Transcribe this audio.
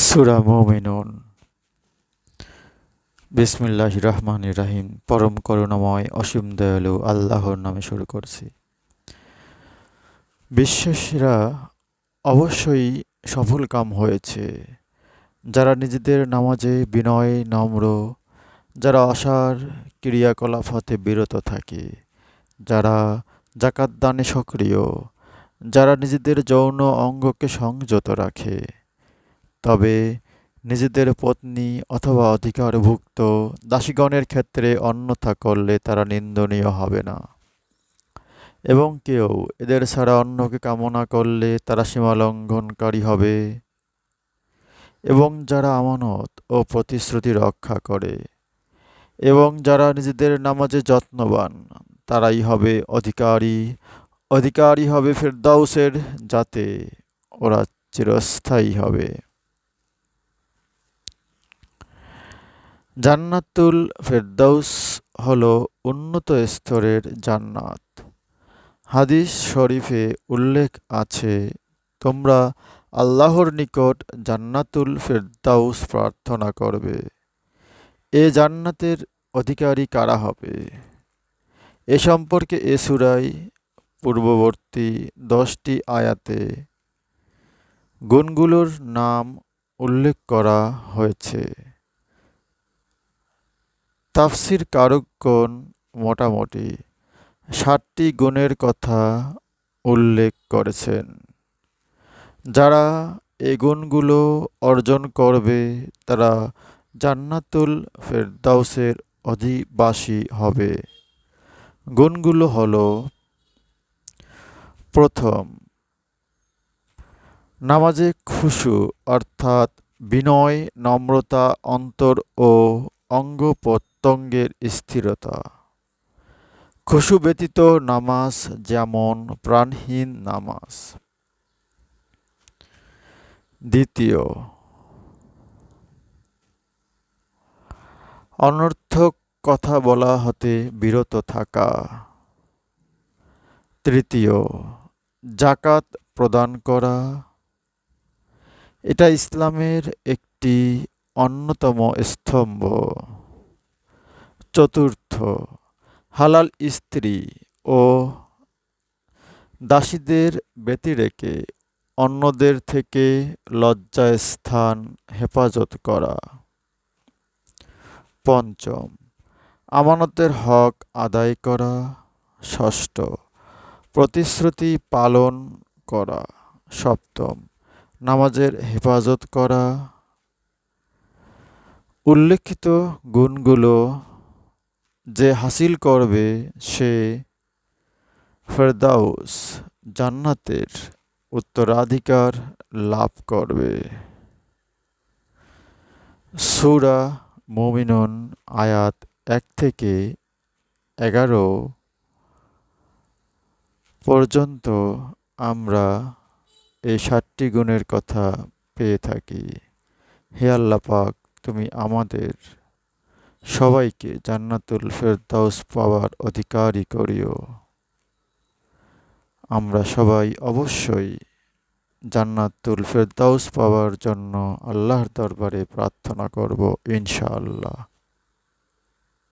সূরা মুমিনুন। বিসমিল্লাহির রহমানির রহিম। পরম করুণাময় অসীম দয়ালু আল্লাহর নামে শুরু করছি। বিশ্বাসীরা অবশ্যই সফলকাম হয়েছে, যারা নিজেদের নামাজে বিনয় নম্র, যারা অসার ক্রিয়াকলাপ হতে বিরত থাকে, যারা জাকাত দানে সক্রিয়, যারা নিজেদের যৌন অঙ্গকে সংযত রাখে। তবে নিজেদের পত্নী অথবা অধিকারভুক্ত দাসীগণের ক্ষেত্রে অন্যথা করলে তারা নিন্দনীয় হবে না, এবং কেউ এদের ছাড়া অন্যকে কামনা করলে তারা সীমালঙ্ঘনকারী হবে। এবং যারা আমানত ও প্রতিশ্রুতি রক্ষা করে এবং যারা নিজেদের নামাজে যত্নবান, তারাই হবে অধিকারী হবে ফেরদাউসের, যাতে ওরা চিরস্থায়ী হবে। জান্নাতুল ফেরদাউস হলো উন্নত স্তরের জান্নাত। হাদিস শরীফে উল্লেখ আছে, তোমরা আল্লাহর নিকট জান্নাতুল ফেরদাউস প্রার্থনা করবে। এ জান্নাতের অধিকারী কারা হবে? এ সম্পর্কে এ সূরায় পূর্ববর্তী 10টি আয়াতে গুণগুলোর নাম উল্লেখ করা হয়েছে। তাফসির কারকগণ মোটামুটি 7টি গুণের কথা উল্লেখ করেছেন। যারা এই গুণগুলো অর্জন করবে তারা জান্নাতুল ফেরদাউসের অধিবাসী হবে। গুণগুলো হলো: প্রথম, নামাজে খুশু অর্থাৎ বিনয় নম্রতা, অন্তর ও অঙ্গ প্রত্যঙ্গের স্থিরতা। খুশু ব্যতীত নামাজ যেমন প্রাণহীন নামাজ। দ্বিতীয়, অনর্থক কথা বলা হতে বিরত থাকা। তৃতীয়, জাকাত প্রদান করা। এটা ইসলামের একটি অন্যতম স্তম্ভ। চতুর্থ, হালাল স্ত্রী ও দাসীদের ব্যতিরেকে অন্যদের থেকে লজ্জাস্থান হেফাজত করা। পঞ্চম, আমানতের হক আদায় করা। ষষ্ঠ, প্রতিশ্রুতি পালন করা। সপ্তম, নামাজের হেফাজত করা। উল্লেখিত গুণগুলো যে হাসিল করবে সে ফেরদাউস জান্নাতের উত্তরাধিকার লাভ করবে। সূরা মুমিনুন আয়াত 1 থেকে 11 পর্যন্ত আমরা এই 7টি গুণের কথা পেয়ে থাকি। হে আল্লাহ পাক, তুমি আমাদের সবাইকে জান্নাতুল ফেরদাউস পাওয়ার অধিকারী করিও। আমরা সবাই অবশ্যই জান্নাতুল ফেরদাউস পাওয়ার জন্য আল্লাহর দরবারে প্রার্থনা করব ইনশাআল্লাহ।